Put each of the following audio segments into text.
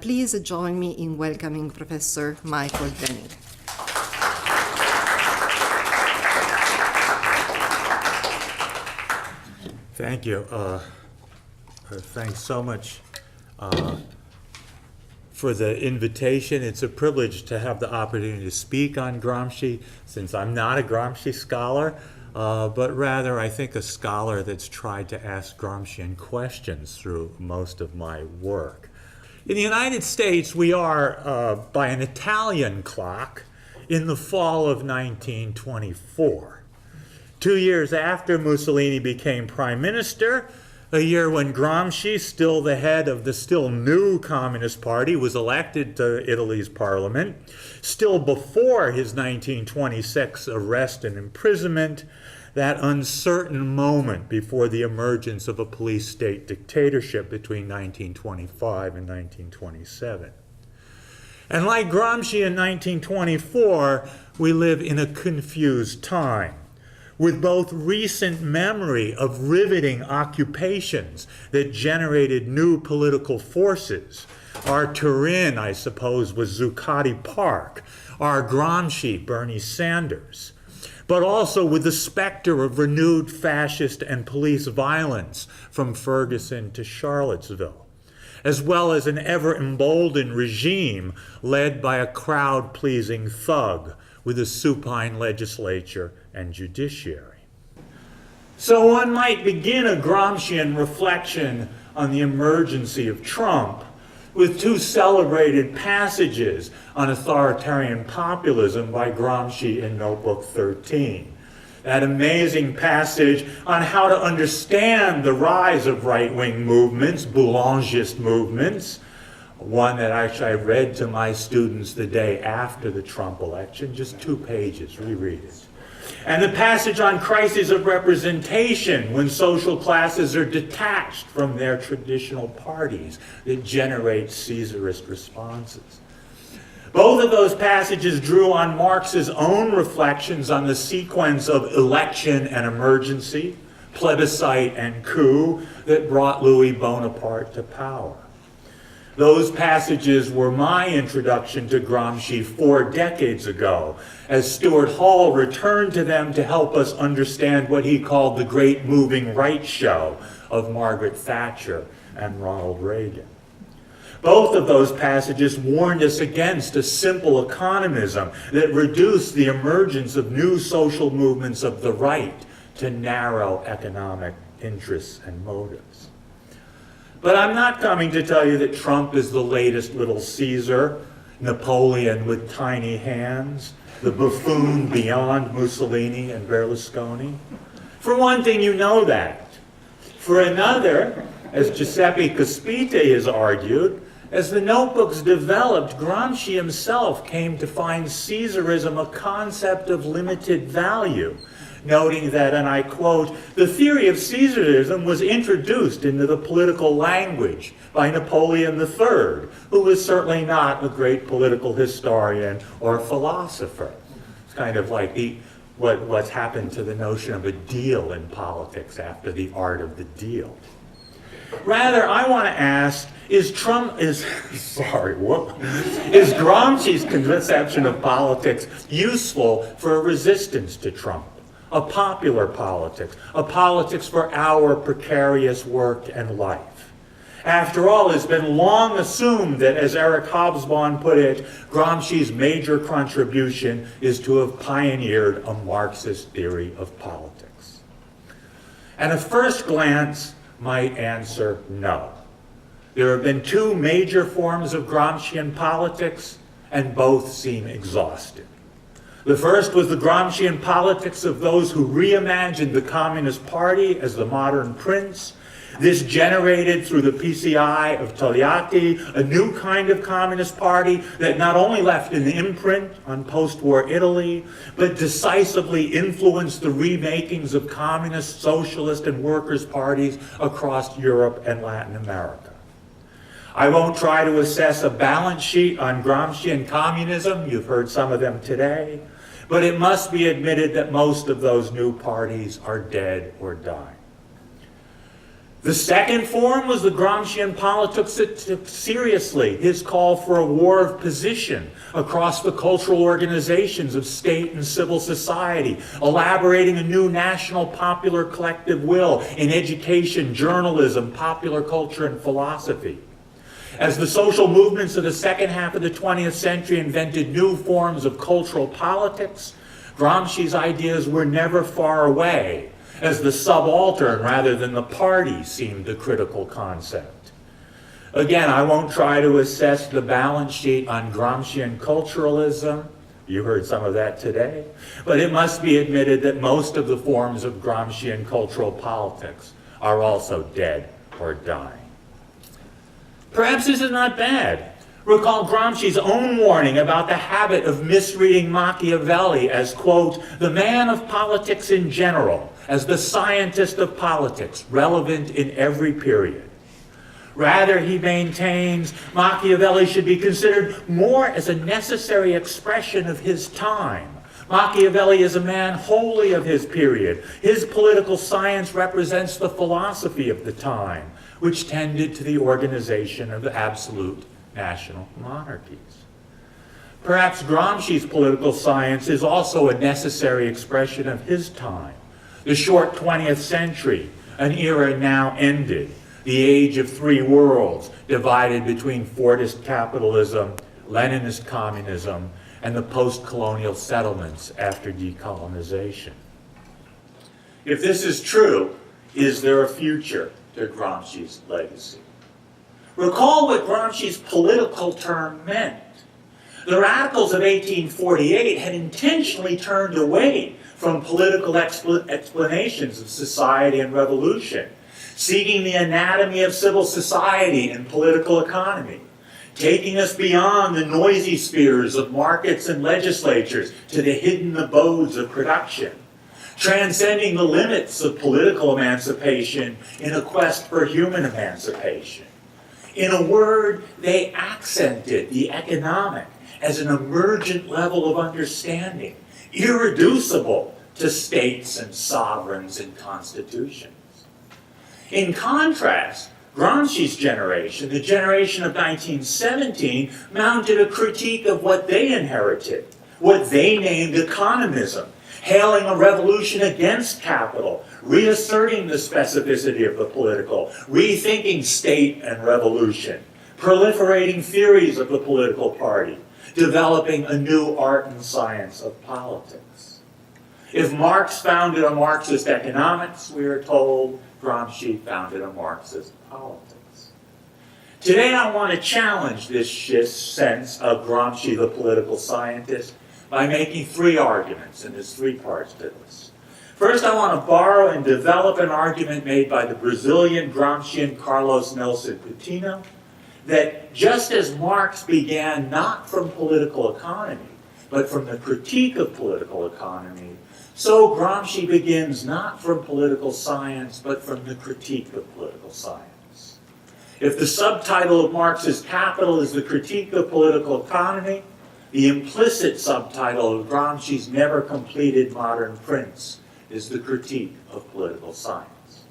Please join me in welcoming Professor Michael Denning. Thank you. Thanks so much for the invitation. It's a privilege to have the opportunity to speak on Gramsci, since I'm not a Gramsci scholar, but rather I think a scholar that's tried to ask Gramscian questions through most of my work. In the United States, we are, by an Italian clock, in the fall of 1924. 2 years after Mussolini became prime minister, a year when Gramsci, still the head of the still new Communist Party, was elected to Italy's parliament, still before his 1926 arrest and imprisonment, that uncertain moment before the emergence of a police state dictatorship between 1925 and 1927. And like Gramsci in 1924, we live in a confused time, with both recent memory of riveting occupations that generated new political forces. Our Turin, I suppose, was Zuccotti Park, our Gramsci, Bernie Sanders, but also with the specter of renewed fascist and police violence from Ferguson to Charlottesville, as well as an ever-emboldened regime led by a crowd-pleasing thug with a supine legislature and judiciary. So one might begin a Gramscian reflection on the emergency of Trump with two celebrated passages on authoritarian populism by Gramsci in Notebook 13. That amazing passage on how to understand the rise of right-wing movements, Boulangist movements, one that actually I read to my students the day after the Trump election, just 2 pages, reread it. And the passage on crises of representation, when social classes are detached from their traditional parties, that generate Caesarist responses. Both of those passages drew on Marx's own reflections on the sequence of election and emergency, plebiscite and coup that brought Louis Bonaparte to power. Those passages were my introduction to Gramsci 4 decades ago, as Stuart Hall returned to them to help us understand what he called the great moving right show of Margaret Thatcher and Ronald Reagan. Both of those passages warned us against a simple economism that reduced the emergence of new social movements of the right to narrow economic interests and motives. But I'm not coming to tell you that Trump is the latest little Caesar, Napoleon with tiny hands, the buffoon beyond Mussolini and Berlusconi. For one thing, you know that. For another, as Giuseppe Cospite has argued, as the notebooks developed, Gramsci himself came to find Caesarism a concept of limited value, noting that, and I quote, "The theory of Caesarism was introduced into the political language by Napoleon III, who was certainly not a great political historian or philosopher." It's kind of like what's happened to the notion of a deal in politics after the art of the deal. Rather, I want to ask, is Gramsci's conception of politics useful for a resistance to Trump? A popular politics, a politics for our precarious work and life. After all, it's been long assumed that, as Eric Hobsbawm put it, Gramsci's major contribution is to have pioneered a Marxist theory of politics. And a first glance might answer no. There have been 2 major forms of Gramscian politics, and both seem exhausted. The first was the Gramscian politics of those who reimagined the Communist Party as the modern prince. This generated, through the PCI of Togliatti, a new kind of Communist Party that not only left an imprint on post-war Italy, but decisively influenced the remakings of communist, socialist, and workers' parties across Europe and Latin America. I won't try to assess a balance sheet on Gramscian communism. You've heard some of them today. But it must be admitted that most of those new parties are dead or dying. The second form was the Gramscian politics that took seriously his call for a war of position across the cultural organizations of state and civil society, elaborating a new national popular collective will in education, journalism, popular culture, and philosophy. As the social movements of the second half of the 20th century invented new forms of cultural politics, Gramsci's ideas were never far away, as the subaltern rather than the party seemed the critical concept. Again, I won't try to assess the balance sheet on Gramscian culturalism. You heard some of that today. But it must be admitted that most of the forms of Gramscian cultural politics are also dead or dying. Perhaps this is not bad. Recall Gramsci's own warning about the habit of misreading Machiavelli as, quote, the man of politics in general, as the scientist of politics, relevant in every period. Rather, he maintains Machiavelli should be considered more as a necessary expression of his time. Machiavelli is a man wholly of his period. His political science represents the philosophy of the time, which tended to the organization of the absolute national monarchies. Perhaps Gramsci's political science is also a necessary expression of his time. The short 20th century, an era now ended, the age of three worlds, divided between Fordist capitalism, Leninist communism, and the post-colonial settlements after decolonization. If this is true, is there a future to Gramsci's legacy? Recall what Gramsci's political term meant. The radicals of 1848 had intentionally turned away from political explanations of society and revolution, seeking the anatomy of civil society and political economy, taking us beyond the noisy spheres of markets and legislatures to the hidden abodes of production, transcending the limits of political emancipation in a quest for human emancipation. In a word, they accented the economic as an emergent level of understanding, irreducible to states and sovereigns and constitutions. In contrast, Gramsci's generation, the generation of 1917, mounted a critique of what they inherited, what they named economism, hailing a revolution against capital, reasserting the specificity of the political, rethinking state and revolution, proliferating theories of the political party, developing a new art and science of politics. If Marx founded a Marxist economics, we are told, Gramsci founded a Marxist politics. Today I want to challenge this sense of Gramsci the political scientist by making three arguments, and there's three parts to this. First, I want to borrow and develop an argument made by the Brazilian Gramscian Carlos Nelson Coutinho that just as Marx began not from political economy, but from the critique of political economy, so Gramsci begins not from political science, but from the critique of political science. If the subtitle of Marx's Capital is the critique of political economy, the implicit subtitle of Gramsci's never completed modern prints is the critique of political science.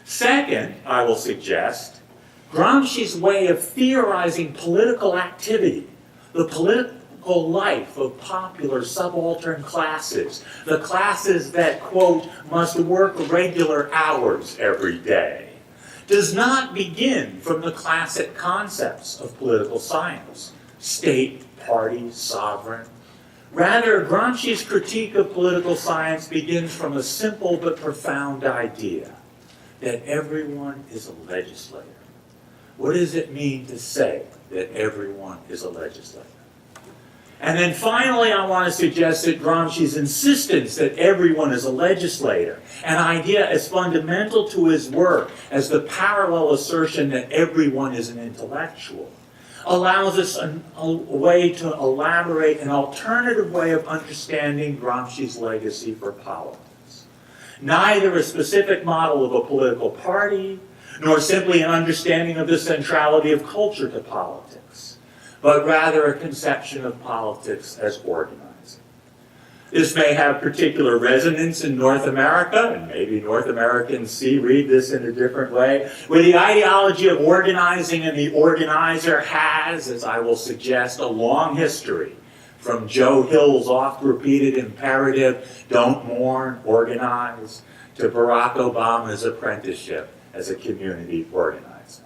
Second, I will suggest, Gramsci's way of theorizing political activity, the political life of popular subaltern classes, the classes that, quote, must work regular hours every day, does not begin from the classic concepts of political science, state, party, sovereign. Rather, Gramsci's critique of political science begins from a simple but profound idea that everyone is a legislator. What does it mean to say that everyone is a legislator? And then finally, I want to suggest that Gramsci's insistence that everyone is a legislator, an idea as fundamental to his work as the parallel assertion that everyone is an intellectual, allows us a way to elaborate an alternative way of understanding Gramsci's legacy for politics. Neither a specific model of a political party, nor simply an understanding of the centrality of culture to politics, but rather a conception of politics as organizing. This may have particular resonance in North America, and maybe North Americans read this in a different way, where the ideology of organizing and the organizer has, as I will suggest, a long history, from Joe Hill's oft-repeated imperative, don't mourn, organize, to Barack Obama's apprenticeship as a community organizer.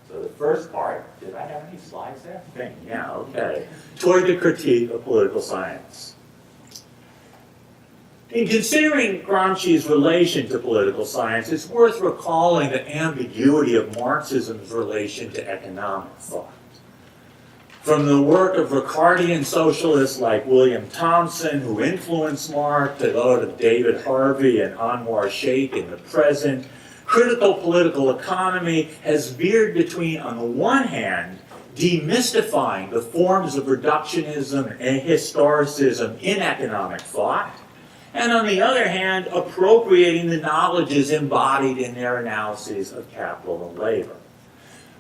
So the first part, did I have any slides there? Yeah, okay. Toward the critique of political science. In considering Gramsci's relation to political science, it's worth recalling the ambiguity of Marxism's relation to economic thought. From the work of Ricardian socialists like William Thompson, who influenced Marx, to those of David Harvey and Anwar Shaikh in the present, critical political economy has veered between, on the one hand, demystifying the forms of reductionism and historicism in economic thought, and on the other hand, appropriating the knowledges embodied in their analyses of capital and labor.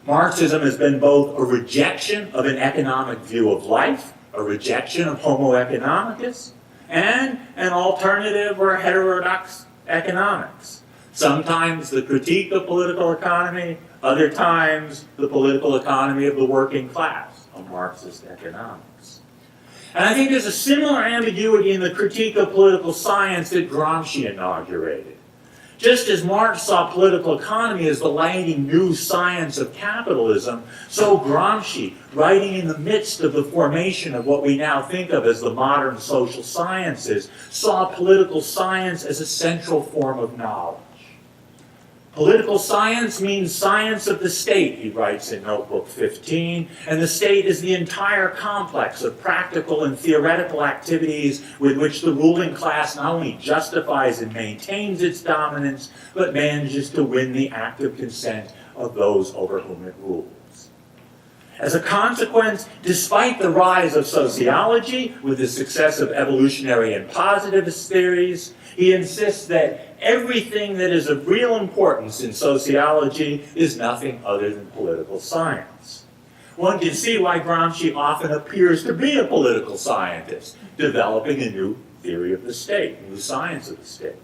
Marxism has been both a rejection of an economic view of life, a rejection of Homo economicus, and an alternative or heterodox economics. Sometimes the critique of political economy, other times the political economy of the working class, of Marxist economics. And I think there's a similar ambiguity in the critique of political science that Gramsci inaugurated. Just as Marx saw political economy as the lighting new science of capitalism, so Gramsci, writing in the midst of the formation of what we now think of as the modern social sciences, saw political science as a central form of knowledge. Political science means science of the state, he writes in Notebook 15, and the state is the entire complex of practical and theoretical activities with which the ruling class not only justifies and maintains its dominance, but manages to win the active consent of those over whom it rules. As a consequence, despite the rise of sociology, with the success of evolutionary and positivist theories, he insists that everything that is of real importance in sociology is nothing other than political science. One can see why Gramsci often appears to be a political scientist, developing a new theory of the state, a new science of the state.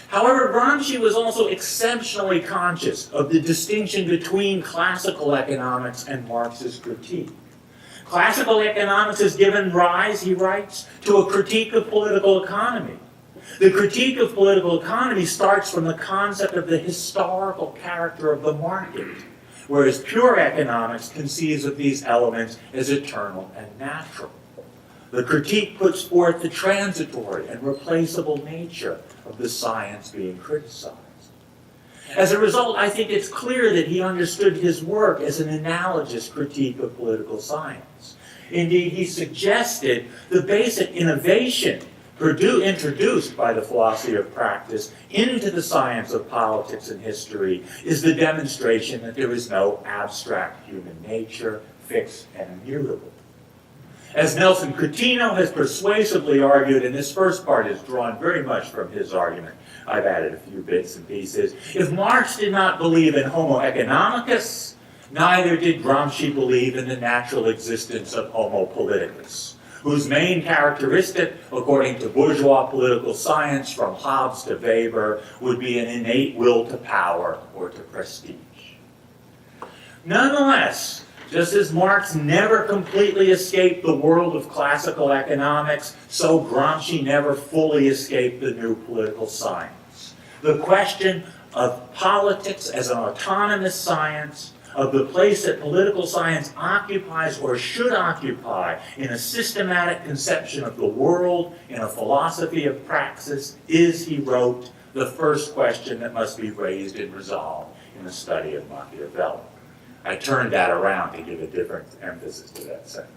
However, Gramsci was also exceptionally conscious of the distinction between classical economics and Marxist critique. Classical economics has given rise, he writes, to a critique of political economy. The critique of political economy starts from the concept of the historical character of the market, whereas pure economics conceives of these elements as eternal and natural. The critique puts forth the transitory and replaceable nature of the science being criticized. As a result, I think it's clear that he understood his work as an analogous critique of political science. Indeed, he suggested the basic innovation introduced by the philosophy of practice into the science of politics and history is the demonstration that there is no abstract human nature, fixed and immutable. As Nelson Coutinho has persuasively argued, and this first part is drawn very much from his argument, I've added a few bits and pieces, if Marx did not believe in Homo economicus, neither did Gramsci believe in the natural existence of Homo politicus, whose main characteristic, according to bourgeois political science from Hobbes to Weber, would be an innate will to power or to prestige. Nonetheless, just as Marx never completely escaped the world of classical economics, so Gramsci never fully escaped the new political science. The question of politics as an autonomous science, of the place that political science occupies or should occupy in a systematic conception of the world, in a philosophy of praxis, is, he wrote, the first question that must be raised and resolved in the study of Machiavelli. I turned that around to give a different emphasis to that sentence.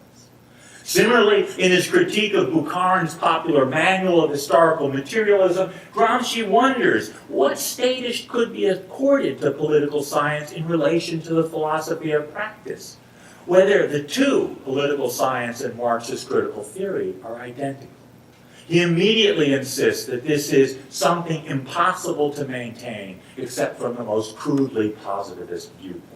Similarly, in his critique of Bukharin's popular manual of historical materialism, Gramsci wonders what status could be accorded to political science in relation to the philosophy of practice, whether the two, political science and Marxist critical theory, are identical. He immediately insists that this is something impossible to maintain except from the most crudely positivist viewpoint.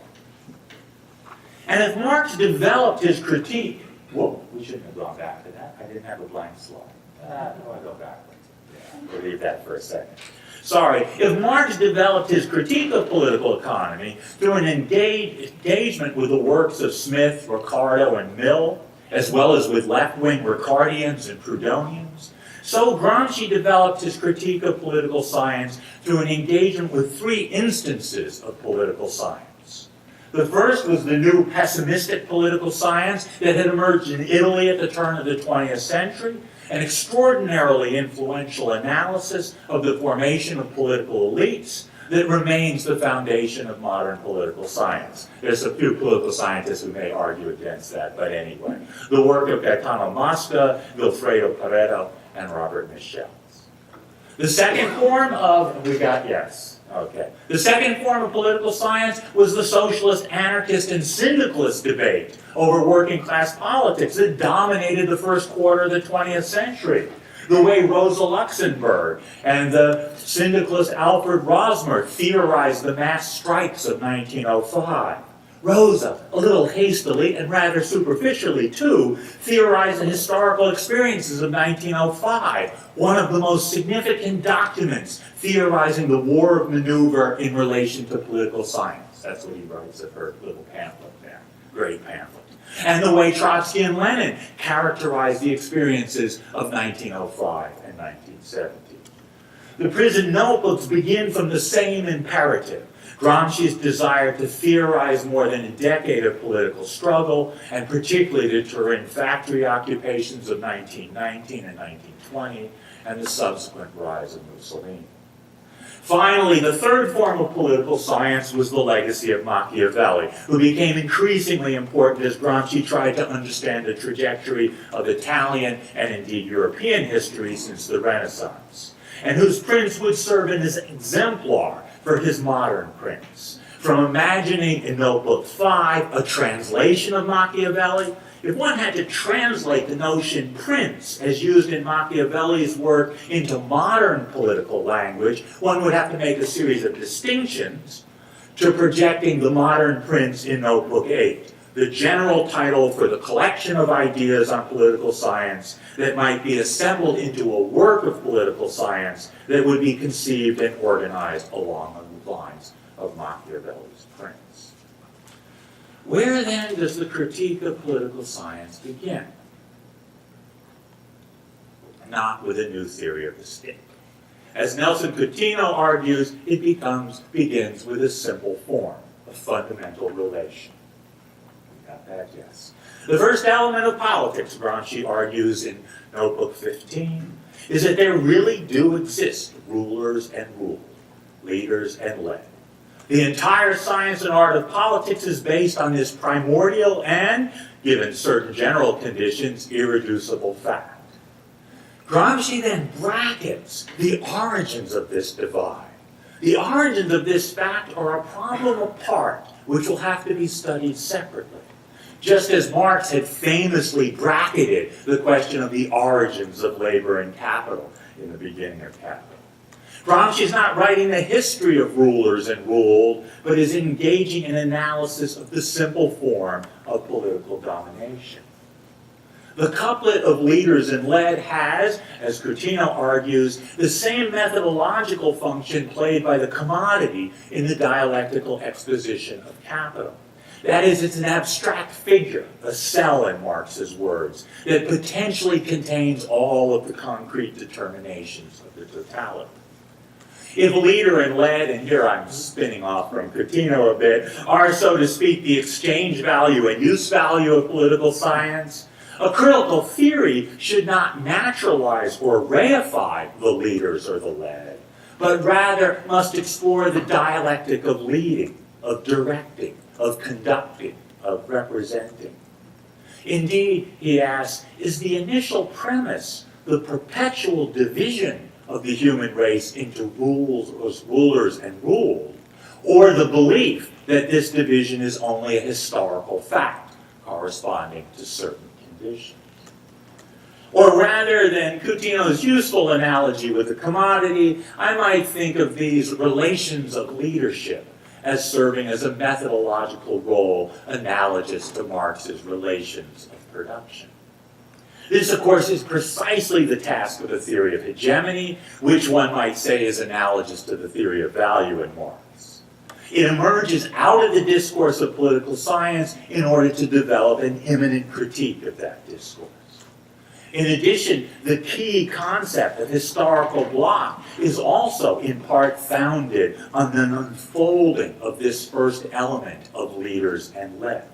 And if Marx developed his critique, whoa, we shouldn't have gone back to that. I didn't have a blank slide. I go backwards. Yeah, we'll leave that for a second. Sorry, if Marx developed his critique of political economy through an engagement with the works of Smith, Ricardo, and Mill, as well as with left-wing Ricardians and Proudhonians, so Gramsci developed his critique of political science through an engagement with three instances of political science. The first was the new pessimistic political science that had emerged in Italy at the turn of the 20th century, an extraordinarily influential analysis of the formation of political elites that remains the foundation of modern political science. There's a few political scientists who may argue against that, but anyway. The work of Gaetano Mosca, Vilfredo Pareto, and Robert Michels. The second form of, The second form of political science was the socialist, anarchist, and syndicalist debate over working class politics that dominated the first quarter of the 20th century. The way Rosa Luxemburg and the syndicalist Alfred Rosmer theorized the mass strikes of 1905. Rosa, a little hastily and rather superficially too, theorized the historical experiences of 1905, one of the most significant documents theorizing the war of maneuver in relation to political science. That's what he writes in her little pamphlet there, great pamphlet. And the way Trotsky and Lenin characterized the experiences of 1905 and 1970. The prison notebooks begin from the same imperative. Gramsci's desire to theorize more than a decade of political struggle, and particularly the Turin factory occupations of 1919 and 1920, and the subsequent rise of Mussolini. Finally, the third form of political science was the legacy of Machiavelli, who became increasingly important as Gramsci tried to understand the trajectory of Italian and indeed European history since the Renaissance, and whose prints would serve as an exemplar for his modern prints. From imagining in Notebook 5 a translation of Machiavelli, if one had to translate the notion prince as used in Machiavelli's work into modern political language, one would have to make a series of distinctions to projecting the modern prince in Notebook 8, the general title for the collection of ideas on political science that might be assembled into a work of political science that would be conceived and organized along the lines of Machiavelli's prints. Where then does the critique of political science begin? Not with a new theory of the state. As Nelson Coutinho argues, it begins with a simple form, a fundamental relation. You got that? Yes. The first element of politics, Gramsci argues in Notebook 15, is that there really do exist rulers and ruled, leaders and led. The entire science and art of politics is based on this primordial and, given certain general conditions, irreducible fact. Gramsci then brackets the origins of this divide. The origins of this fact are a problem apart, which will have to be studied separately. Just as Marx had famously bracketed the question of the origins of labor and capital in the beginning of Capital. Gramsci is not writing the history of rulers and ruled, but is engaging in analysis of the simple form of political domination. The couplet of leaders and led has, as Coutinho argues, the same methodological function played by the commodity in the dialectical exposition of capital. That is, it's an abstract figure, a cell in Marx's words, that potentially contains all of the concrete determinations of the totality. If leader and led, and here I'm spinning off from Coutinho a bit, are, so to speak, the exchange value and use value of political science, a critical theory should not naturalize or reify the leaders or the led, but rather must explore the dialectic of leading, of directing, of conducting, of representing. Indeed, he asks, is the initial premise the perpetual division of the human race into rulers and ruled, or the belief that this division is only a historical fact corresponding to certain conditions? Or rather than Coutinho's useful analogy with the commodity, I might think of these relations of leadership as serving as a methodological role analogous to Marx's relations of production. This, of course, is precisely the task of the theory of hegemony, which one might say is analogous to the theory of value in Marx. It emerges out of the discourse of political science in order to develop an immanent critique of that discourse. In addition, the key concept of historical block is also in part founded on an unfolding of this first element of leaders and led.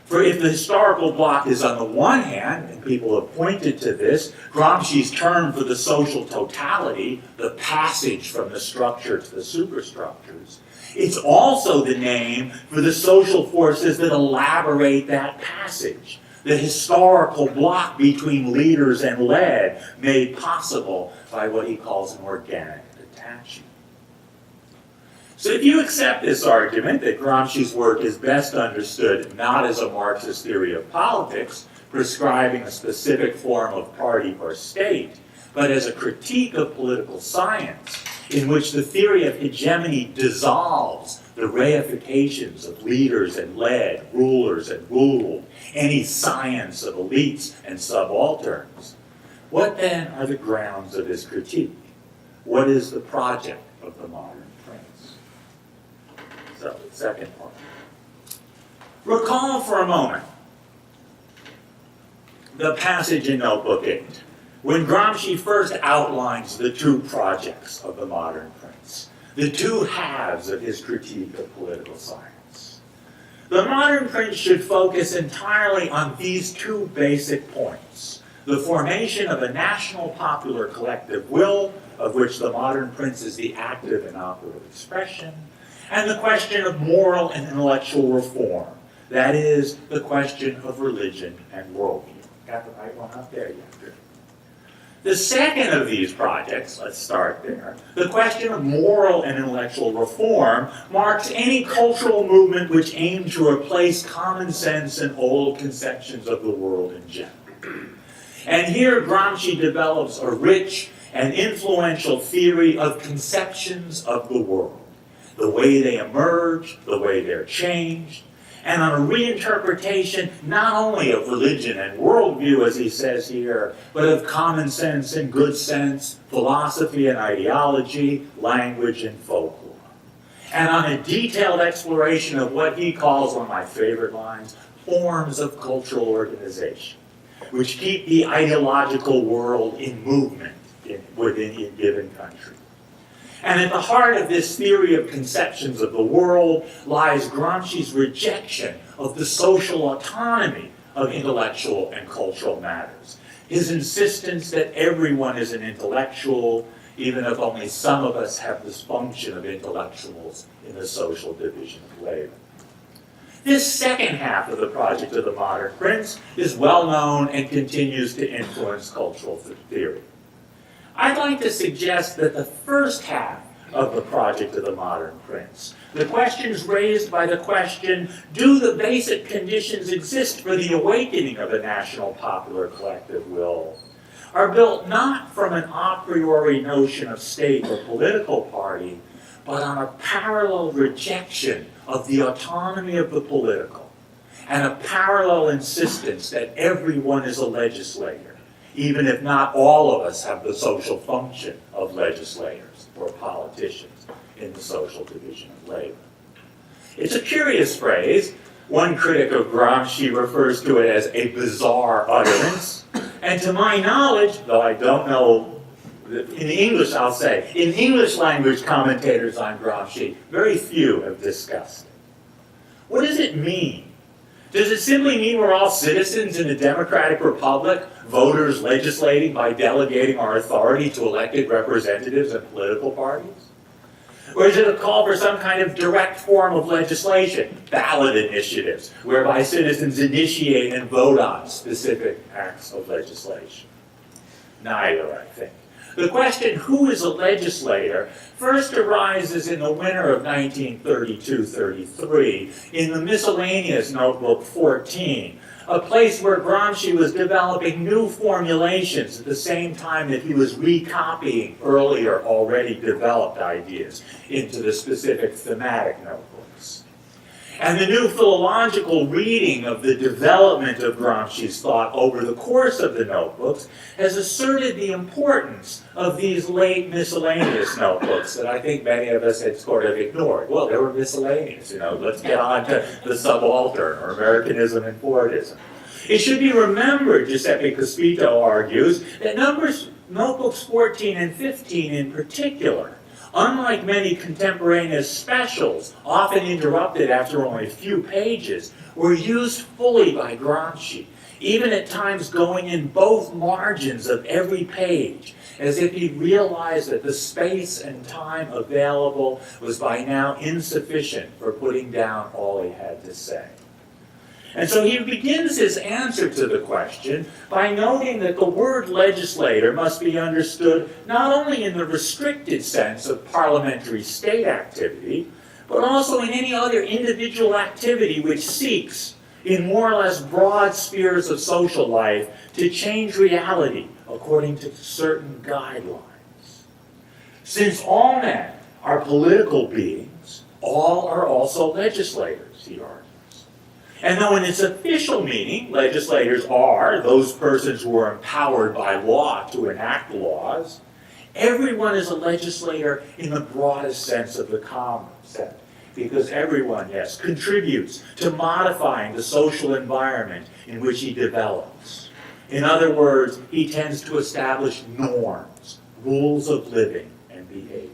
For if the historical block is on the one hand, and people have pointed to this, Gramsci's term for the social totality, the passage from the structure to the superstructures, it's also the name for the social forces that elaborate that passage. The historical block between leaders and led, made possible by what he calls an organic attachment. So if you accept this argument that Gramsci's work is best understood not as a Marxist theory of politics, prescribing a specific form of party or state, but as a critique of political science, in which the theory of hegemony dissolves the reifications of leaders and led, rulers and ruled, any science of elites and subalterns. What then are the grounds of his critique? What is the project of the modern prince? So, the second part. Recall for a moment the passage in Notebook 8, when Gramsci first outlines the two projects of the modern prince, the two halves of his critique of political science. The modern prince should focus entirely on these two basic points: the formation of a national popular collective will, of which the modern prince is the active and operative expression, and the question of moral and intellectual reform, that is, the question of religion and worldview. Got the right one up there yet, Drew? The second of these projects, let's start there, the question of moral and intellectual reform, marks any cultural movement which aimed to replace common sense and old conceptions of the world in general. And here Gramsci develops a rich and influential theory of conceptions of the world, the way they emerge, the way they're changed, and on a reinterpretation not only of religion and worldview, as he says here, but of common sense and good sense, philosophy and ideology, language and folklore. And on a detailed exploration of what he calls, one of my favorite lines, forms of cultural organization, which keep the ideological world in movement within a given country. And at the heart of this theory of conceptions of the world lies Gramsci's rejection of the social autonomy of intellectual and cultural matters. His insistence that everyone is an intellectual, even if only some of us have this function of intellectuals in the social division of labor. This second half of the project of the modern prince is well known and continues to influence cultural theory. I'd like to suggest that the first half of the project of the modern prince, the questions raised by the question, do the basic conditions exist for the awakening of a national popular collective will, are built not from an a priori notion of state or political party, but on a parallel rejection of the autonomy of the political, and a parallel insistence that everyone is a legislator, even if not all of us have the social function of legislators or politicians in the social division of labor. It's a curious phrase. One critic of Gramsci refers to it as a bizarre utterance. And to my knowledge, though I don't know, in English I'll say, in English language commentators on Gramsci, very few have discussed it. What does it mean? Does it simply mean we're all citizens in a democratic republic, voters legislating by delegating our authority to elected representatives and political parties? Or is it a call for some kind of direct form of legislation, ballot initiatives, whereby citizens initiate and vote on specific acts of legislation? Neither, I think. The question, who is a legislator, first arises in the winter of 1932-33 in the miscellaneous notebook 14, a place where Gramsci was developing new formulations at the same time that he was recopying earlier already developed ideas into the specific thematic notebooks. And the new philological reading of the development of Gramsci's thought over the course of the notebooks has asserted the importance of these late miscellaneous notebooks that I think many of us had sort of ignored. Well, they were miscellaneous, let's get on to the subaltern or Americanism and Fordism. It should be remembered, Giuseppe Cospito argues, that notebooks 14 and 15 in particular, unlike many contemporaneous specials, often interrupted after only a few pages, were used fully by Gramsci, even at times going in both margins of every page, as if he realized that the space and time available was by now insufficient for putting down all he had to say. And so he begins his answer to the question by noting that the word legislator must be understood not only in the restricted sense of parliamentary state activity, but also in any other individual activity which seeks, in more or less broad spheres of social life, to change reality according to certain guidelines. Since all men are political beings, all are also legislators, he argues. And though in its official meaning, legislators are those persons who are empowered by law to enact laws, everyone is a legislator in the broadest sense of the concept, because everyone, yes, contributes to modifying the social environment in which he develops. In other words, he tends to establish norms, rules of living and behavior.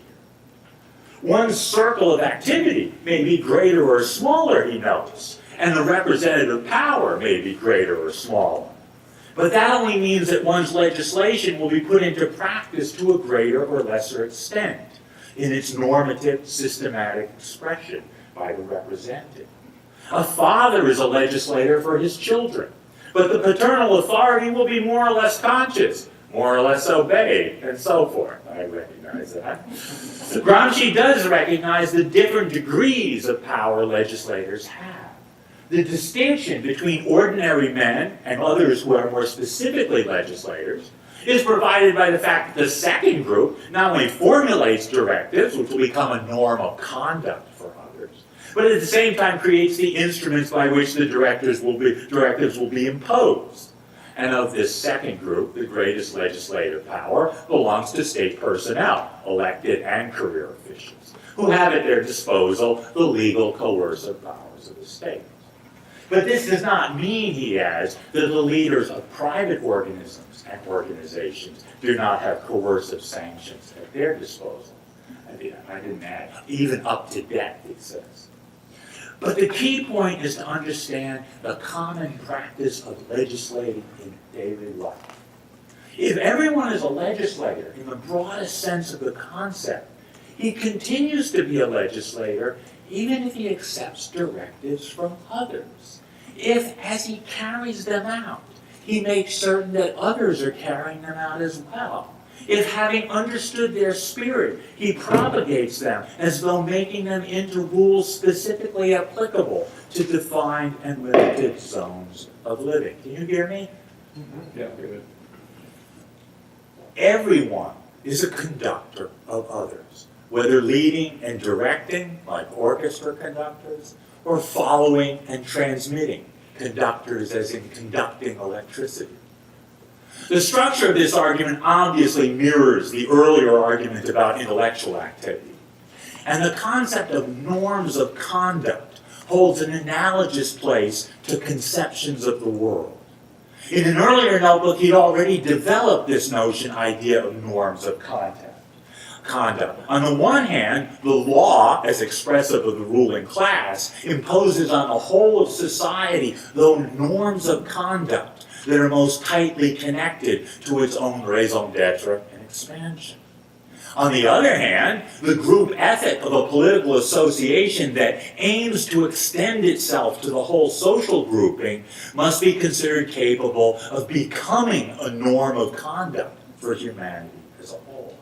One circle of activity may be greater or smaller, he notes, and the representative power may be greater or smaller. But that only means that one's legislation will be put into practice to a greater or lesser extent in its normative, systematic expression by the representative. A father is a legislator for his children, but the paternal authority will be more or less conscious, more or less obeyed, and so forth. I recognize that. Gramsci does recognize the different degrees of power legislators have. The distinction between ordinary men and others who are more specifically legislators is provided by the fact that the second group not only formulates directives, which will become a norm of conduct for others, but at the same time creates the instruments by which the directives will be imposed. And of this second group, the greatest legislative power belongs to state personnel, elected and career officials, who have at their disposal the legal coercive powers of the state. But this does not mean, he adds, that the leaders of private organisms and organizations do not have coercive sanctions at their disposal. I didn't add, even up to death, he says. But the key point is to understand the common practice of legislating in daily life. If everyone is a legislator in the broadest sense of the concept, he continues to be a legislator even if he accepts directives from others. If, as he carries them out, he makes certain that others are carrying them out as well. If, having understood their spirit, he propagates them as though making them into rules specifically applicable to defined and limited zones of living. Can you hear me? Mm-hmm. Yeah, good. Everyone is a conductor of others, whether leading and directing, like orchestra conductors, or following and transmitting, conductors as in conducting electricity. The structure of this argument obviously mirrors the earlier argument about intellectual activity. And the concept of norms of conduct holds an analogous place to conceptions of the world. In an earlier notebook, he'd already developed this idea of norms of conduct. On the one hand, the law, as expressive of the ruling class, imposes on the whole of society those norms of conduct that are most tightly connected to its own raison d'etre and expansion. On the other hand, the group ethic of a political association that aims to extend itself to the whole social grouping must be considered capable of becoming a norm of conduct for humanity as a whole.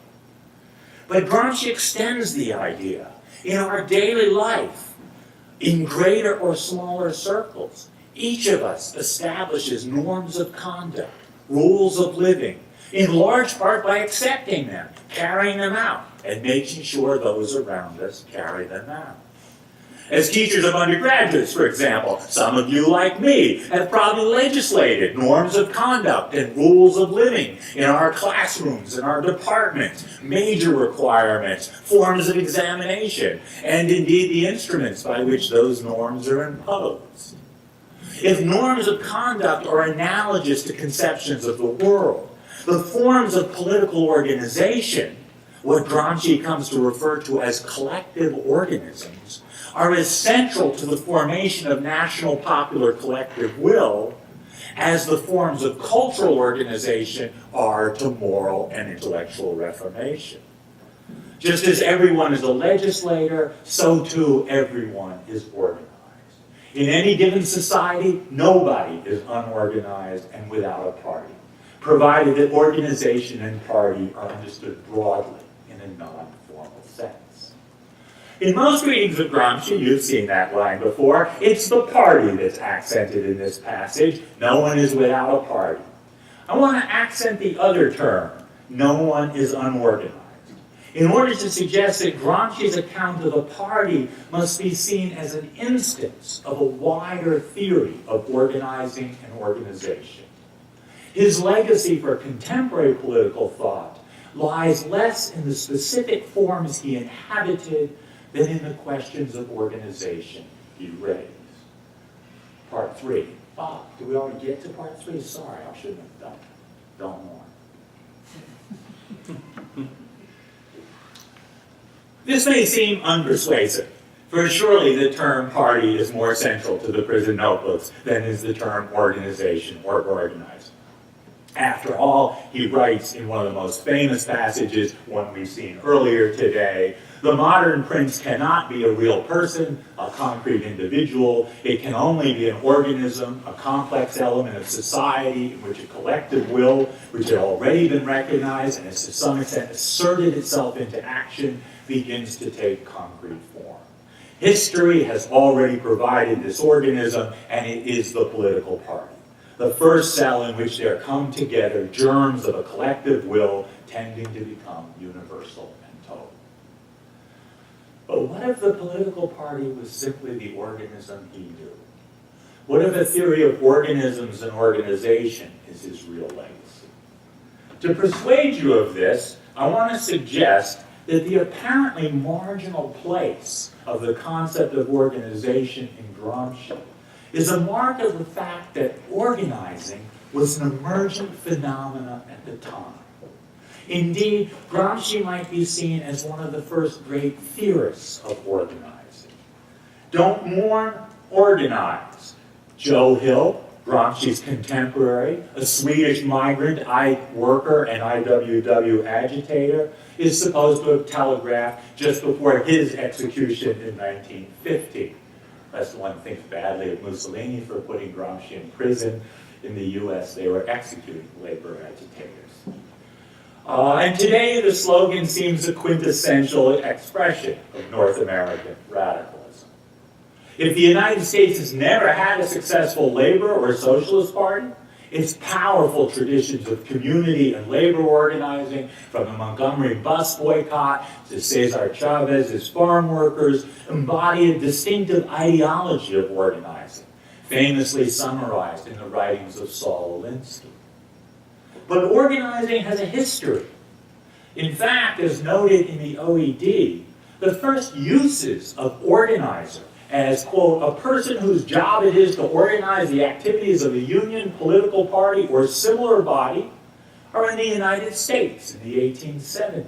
But Gramsci extends the idea in our daily life, in greater or smaller circles. Each of us establishes norms of conduct, rules of living, in large part by accepting them, carrying them out, and making sure those around us carry them out. As teachers of undergraduates, for example, some of you, like me, have probably legislated norms of conduct and rules of living in our classrooms, in our departments, major requirements, forms of examination, and indeed the instruments by which those norms are imposed. If norms of conduct are analogous to conceptions of the world, the forms of political organization, what Gramsci comes to refer to as collective organisms, are as central to the formation of national popular collective will as the forms of cultural organization are to moral and intellectual reformation. Just as everyone is a legislator, so too everyone is organized. In any given society, nobody is unorganized and without a party, provided that organization and party are understood broadly in a non-formal sense. In most readings of Gramsci, you've seen that line before, it's the party that's accented in this passage. No one is without a party. I want to accent the other term, no one is unorganized, in order to suggest that Gramsci's account of the party must be seen as an instance of a wider theory of organizing and organization. His legacy for contemporary political thought lies less in the specific forms he inhabited than in the questions of organization he raised. Part 3. Bob, did we already get to part 3? Sorry, I shouldn't have done it. Don't warn. This may seem unpersuasive, for surely the term party is more central to the prison notebooks than is the term organization or organizing. After all, he writes in one of the most famous passages, one we've seen earlier today, the modern prince cannot be a real person, a concrete individual. It can only be an organism, a complex element of society in which a collective will, which had already been recognized and has to some extent asserted itself into action, begins to take concrete form. History has already provided this organism, and it is the political party. The first cell in which there come together germs of a collective will tending to become universal and total. But what if the political party was simply the organism he knew? What if a theory of organisms and organization is his real legacy? To persuade you of this, I want to suggest that the apparently marginal place of the concept of organization in Gramsci is a mark of the fact that organizing was an emergent phenomenon at the time. Indeed, Gramsci might be seen as one of the first great theorists of organizing. Don't mourn, organize. Joe Hill, Gramsci's contemporary, a Swedish migrant, worker, and IWW agitator, is supposed to have telegraphed just before his execution in 1950. Lest one thinks badly of Mussolini for putting Gramsci in prison. In the US, they were executing labor agitators. And today, the slogan seems a quintessential expression of North American radicalism. If the United States has never had a successful labor or socialist party, its powerful traditions of community and labor organizing, from the Montgomery bus boycott to Cesar Chavez's farm workers, embody a distinctive ideology of organizing, famously summarized in the writings of Saul Alinsky. But organizing has a history. In fact, as noted in the OED, the first uses of organizer as, quote, a person whose job it is to organize the activities of a union, political party, or similar body, are in the United States in the 1870s,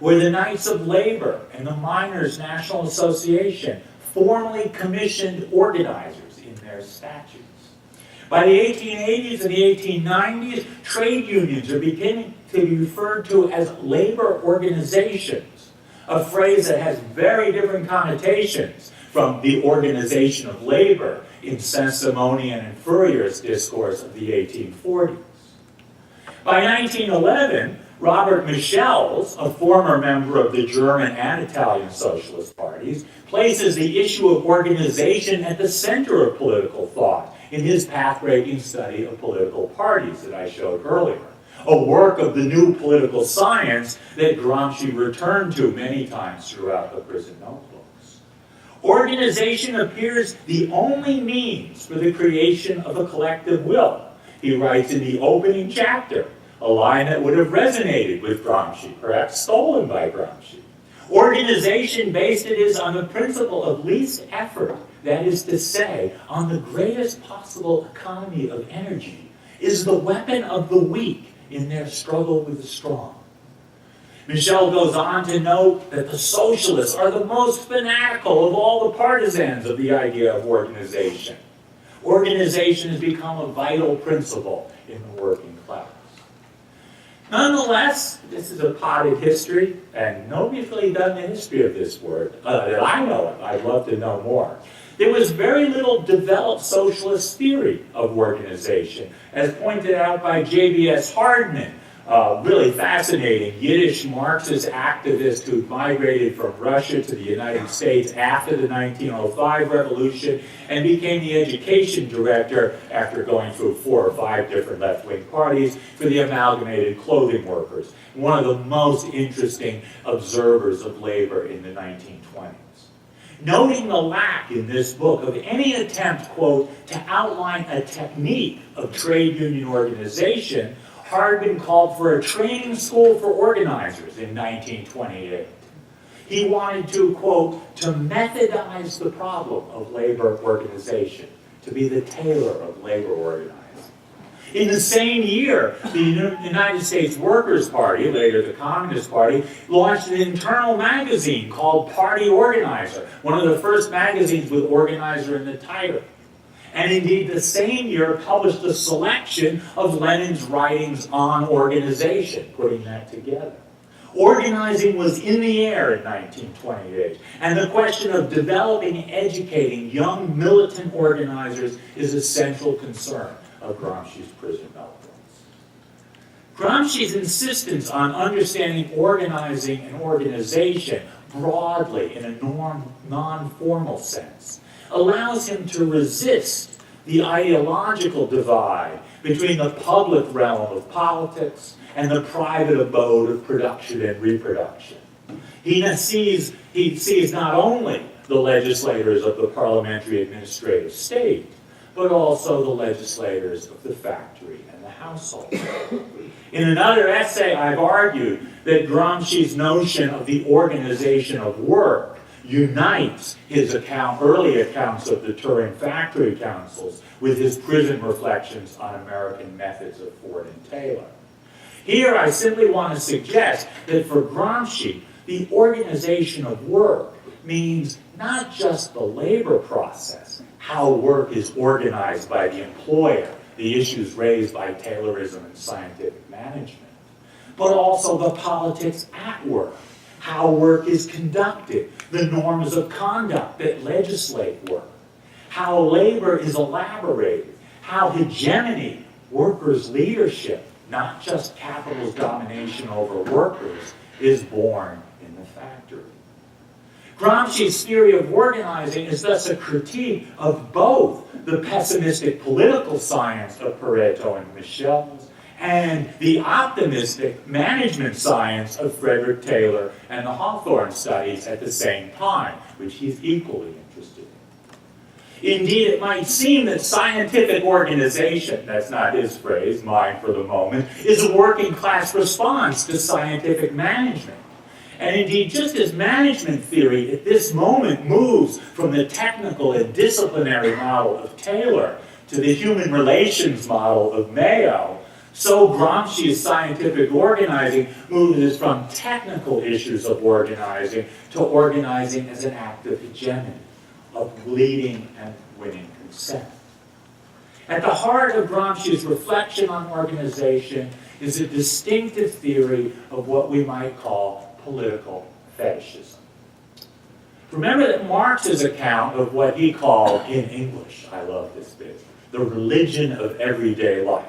where the Knights of Labor and the Miners' National Association formally commissioned organizers in their statutes. By the 1880s and the 1890s, trade unions are beginning to be referred to as labor organizations, a phrase that has very different connotations from the organization of labor in Saint-Simonian and Fourier's discourse of the 1840s. By 1911, Robert Michels, a former member of the German and Italian socialist parties, places the issue of organization at the center of political thought in his path-breaking study of political parties that I showed earlier, a work of the new political science that Gramsci returned to many times throughout the prison notebooks. Organization appears the only means for the creation of a collective will. He writes in the opening chapter, a line that would have resonated with Gramsci, perhaps stolen by Gramsci. Organization based it is on the principle of least effort, that is to say, on the greatest possible economy of energy, is the weapon of the weak in their struggle with the strong. Michel goes on to note that the socialists are the most fanatical of all the partisans of the idea of organization. Organization has become a vital principle in the working class. Nonetheless, this is a potted history, and nobody's really done the history of this word that I know of. I'd love to know more. There was very little developed socialist theory of organization, as pointed out by J.B.S. Hardman, really fascinating Yiddish Marxist activist who migrated from Russia to the United States after the 1905 revolution and became the education director after going through 4 or 5 different left-wing parties for the Amalgamated Clothing Workers, one of the most interesting observers of labor in the 1920s. Noting the lack in this book of any attempt, quote, to outline a technique of trade union organization, Hardman called for a training school for organizers in 1928. He wanted to, quote, to methodize the problem of labor organization, to be the tailor of labor organizing. In the same year, the United States Workers' Party, later the Communist Party, launched an internal magazine called Party Organizer, one of the first magazines with organizer in the title. And indeed, the same year published a selection of Lenin's writings on organization, putting that together. Organizing was in the air in 1928, and the question of developing and educating young militant organizers is a central concern of Gramsci's prison notebooks. Gramsci's insistence on understanding organizing and organization broadly in a non-formal sense allows him to resist the ideological divide between the public realm of politics and the private abode of production and reproduction. He sees not only the legislators of the parliamentary administrative state, but also the legislators of the factory and the household. In another essay, I've argued that Gramsci's notion of the organization of work unites his early accounts of the Turin factory councils with his prison reflections on American methods of Ford and Taylor. Here, I simply want to suggest that for Gramsci, the organization of work means not just the labor process, how work is organized by the employer, the issues raised by Taylorism and scientific management, but also the politics at work, how work is conducted, the norms of conduct that legislate work, how labor is elaborated, how hegemony, workers' leadership, not just capital's domination over workers, is born in the factory. Gramsci's theory of organizing is thus a critique of both the pessimistic political science of Pareto and Michel's and the optimistic management science of Frederick Taylor and the Hawthorne studies at the same time, which he's equally interested in. Indeed, it might seem that scientific organization, that's not his phrase, mine for the moment, is a working class response to scientific management. And indeed, just as management theory at this moment moves from the technical and disciplinary model of Taylor to the human relations model of Mayo, so Gramsci's scientific organizing moves from technical issues of organizing to organizing as an act of hegemony, of leading and winning consent. At the heart of Gramsci's reflection on organization is a distinctive theory of what we might call political fetishism. Remember that Marx's account of what he called, in English, I love this bit, the religion of everyday life.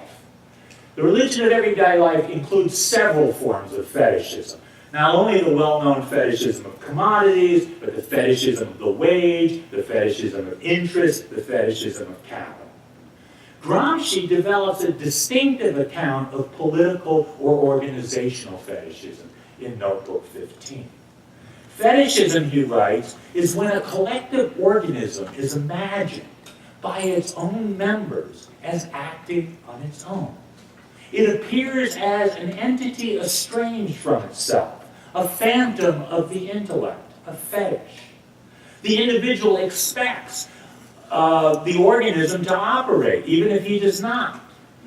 The religion of everyday life includes several forms of fetishism. Not only the well-known fetishism of commodities, but the fetishism of the wage, the fetishism of interest, the fetishism of capital. Gramsci develops a distinctive account of political or organizational fetishism in Notebook 15. Fetishism, he writes, is when a collective organism is imagined by its own members as acting on its own. It appears as an entity estranged from itself, a phantom of the intellect, a fetish. The individual expects the organism to operate, even if he does not.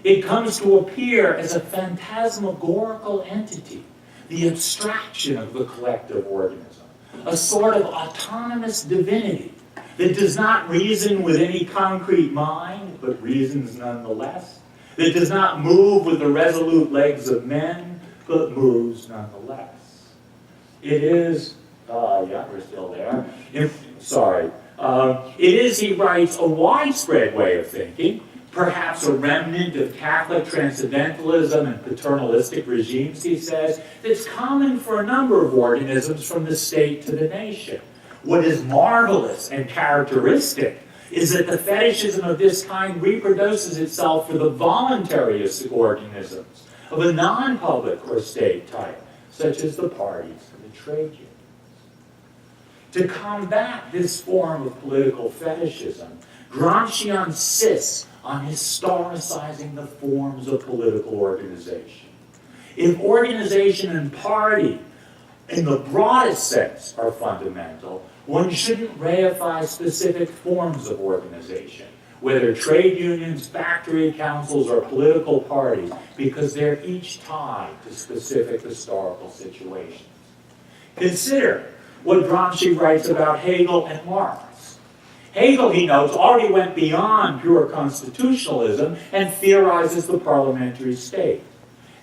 It comes to appear as a phantasmagorical entity, the abstraction of the collective organism, a sort of autonomous divinity that does not reason with any concrete mind, but reasons nonetheless, that does not move with the resolute legs of men, but moves nonetheless. It is, we're still there. It is, he writes, a widespread way of thinking, perhaps a remnant of Catholic transcendentalism and paternalistic regimes, he says, that's common for a number of organisms from the state to the nation. What is marvelous and characteristic is that the fetishism of this kind reproduces itself for the voluntary organisms of a non-public or state type, such as the parties and the trade unions. To combat this form of political fetishism, Gramsci insists on historicizing the forms of political organization. If organization and party, in the broadest sense, are fundamental, one shouldn't reify specific forms of organization, whether trade unions, factory councils, or political parties, because they're each tied to specific historical situations. Consider what Gramsci writes about Hegel and Marx. Hegel, he notes, already went beyond pure constitutionalism and theorizes the parliamentary state.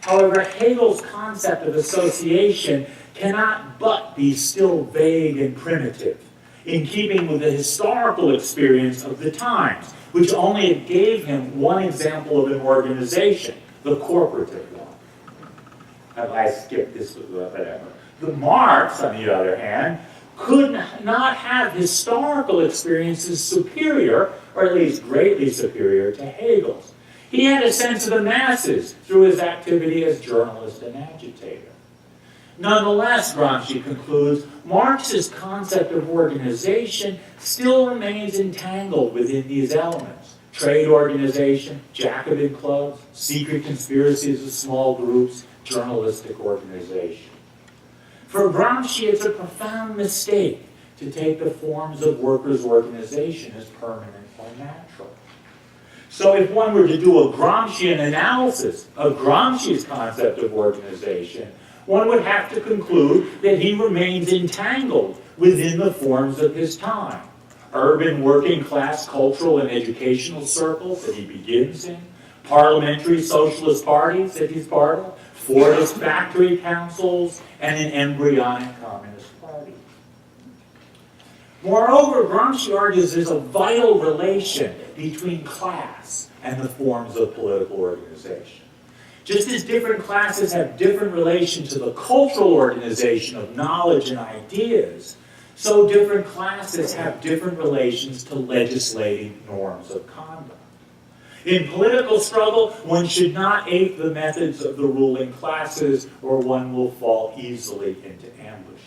However, Hegel's concept of association cannot but be still vague and primitive, in keeping with the historical experience of the times, which only gave him one example of an organization, the corporative one. I skipped this, whatever. The Marx, on the other hand, could not have historical experiences superior, or at least greatly superior, to Hegel's. He had a sense of the masses through his activity as journalist and agitator. Nonetheless, Gramsci concludes, Marx's concept of organization still remains entangled within these elements: trade organization, Jacobin clubs, secret conspiracies of small groups, journalistic organization. For Gramsci, it's a profound mistake to take the forms of workers' organization as permanent or natural. So if one were to do a Gramscian analysis of Gramsci's concept of organization, one would have to conclude that he remains entangled within the forms of his time. Urban working class cultural and educational circles that he begins in, parliamentary socialist parties that he's part of, Fordist factory councils, and an embryonic communist party. Moreover, Gramsci argues there's a vital relation between class and the forms of political organization. Just as different classes have different relation to the cultural organization of knowledge and ideas, so different classes have different relations to legislating norms of conduct. In political struggle, one should not ape the methods of the ruling classes, or one will fall easily into ambushes.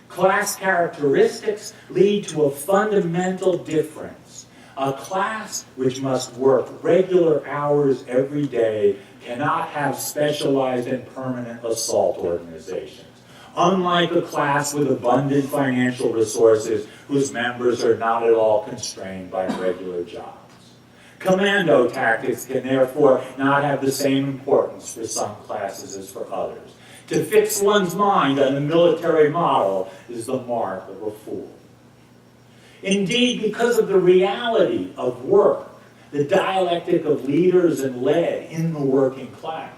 Class characteristics lead to a fundamental difference. A class which must work regular hours every day cannot have specialized and permanent assault organizations, unlike a class with abundant financial resources whose members are not at all constrained by regular jobs. Commando tactics can therefore not have the same importance for some classes as for others. To fix one's mind on a military model is the mark of a fool. Indeed, because of the reality of work, the dialectic of leaders and led in the working class,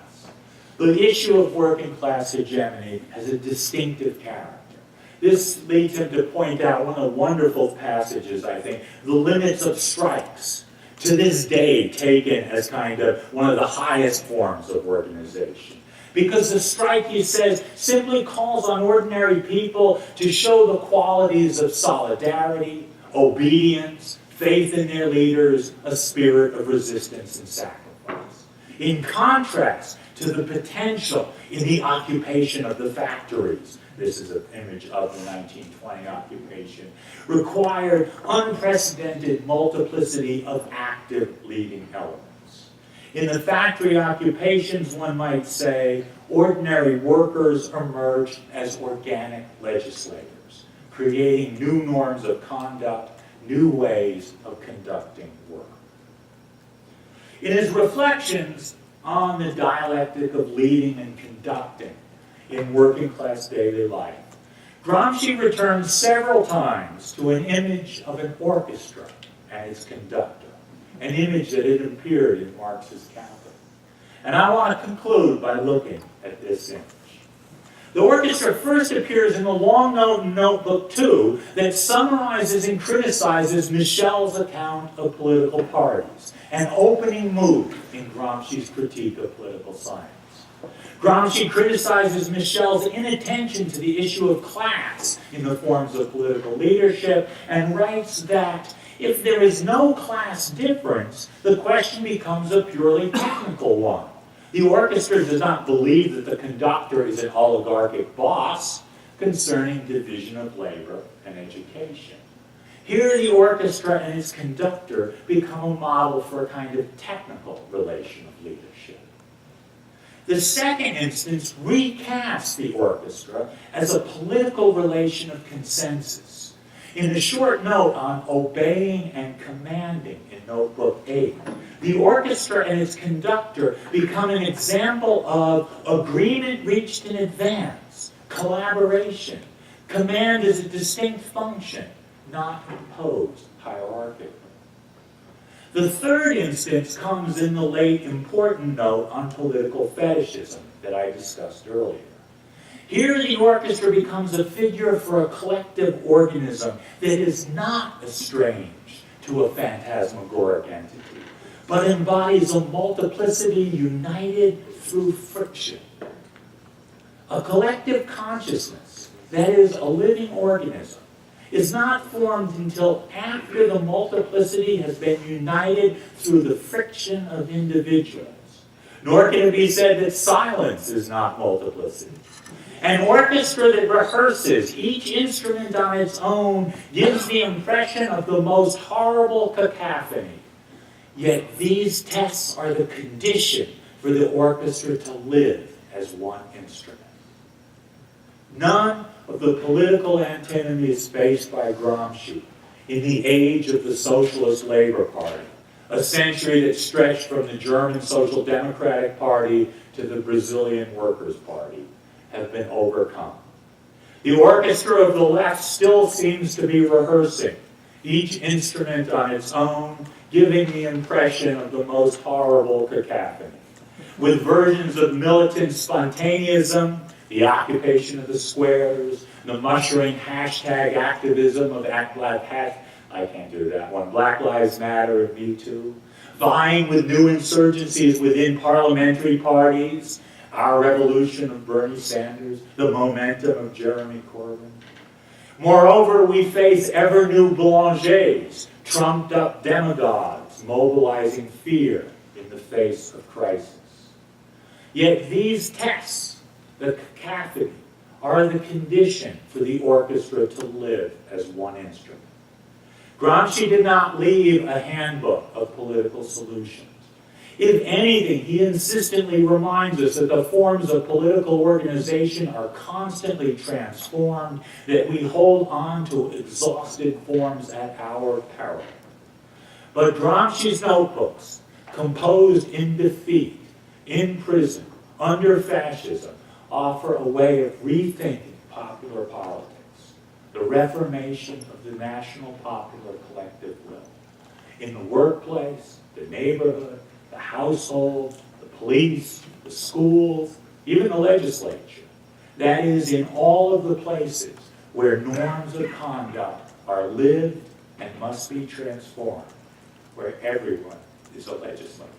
the issue of working class hegemony has a distinctive character. This leads him to point out one of the wonderful passages, I think, the limits of strikes, to this day taken as kind of one of the highest forms of organization. Because the strike, he says, simply calls on ordinary people to show the qualities of solidarity, obedience, faith in their leaders, a spirit of resistance and sacrifice. In contrast to the potential in the occupation of the factories. This is an image of the 1920 occupation, required unprecedented multiplicity of active leading elements. In the factory occupations, one might say, ordinary workers emerged as organic legislators, creating new norms of conduct, new ways of conducting work. In his reflections on the dialectic of leading and conducting in working class daily life, Gramsci returns several times to an image of an orchestra and its conductor, an image that had appeared in Marx's Capital. And I want to conclude by looking at this image. The orchestra first appears in the long notebook 2 that summarizes and criticizes Michel's account of political parties, an opening move in Gramsci's critique of political science. Gramsci criticizes Michel's inattention to the issue of class in the forms of political leadership and writes that if there is no class difference, the question becomes a purely technical one. The orchestra does not believe that the conductor is an oligarchic boss concerning division of labor and education. Here the orchestra and its conductor become a model for a kind of technical relation of leadership. The second instance recasts the orchestra as a political relation of consensus. In a short note on obeying and commanding in Notebook 8, the orchestra and its conductor become an example of agreement reached in advance, collaboration, command as a distinct function, not imposed hierarchically. The third instance comes in the late important note on political fetishism that I discussed earlier. Here the orchestra becomes a figure for a collective organism that is not estranged to a phantasmagoric entity, but embodies a multiplicity united through friction. A collective consciousness, that is, a living organism, is not formed until after the multiplicity has been united through the friction of individuals. Nor can it be said that silence is not multiplicity. An orchestra that rehearses each instrument on its own gives the impression of the most horrible cacophony. Yet these tests are the condition for the orchestra to live as one instrument. None of the political antinomies faced by Gramsci in the age of the Socialist Labor Party, a century that stretched from the German Social Democratic Party to the Brazilian Workers' Party, have been overcome. The orchestra of the left still seems to be rehearsing, each instrument on its own, giving the impression of the most horrible cacophony, with versions of militant spontaneism, the occupation of the squares, the mushrooming hashtag activism of Black Lives Matter and Me Too, vying with new insurgencies within parliamentary parties, our revolution of Bernie Sanders, the momentum of Jeremy Corbyn. Moreover, we face ever new boulangers, trumped-up demagogues, mobilizing fear in the face of crisis. Yet these tests, the cacophony, are the condition for the orchestra to live as one instrument. Gramsci did not leave a handbook of political solutions. If anything, he insistently reminds us that the forms of political organization are constantly transformed, that we hold on to exhausted forms at our peril. But Gramsci's notebooks, composed in defeat, in prison, under fascism, offer a way of rethinking popular politics, the reformation of the national popular collective will. In the workplace, the neighborhood, the household, the police, the schools, even the legislature. That is, in all of the places where norms of conduct are lived and must be transformed, where everyone is a legislator.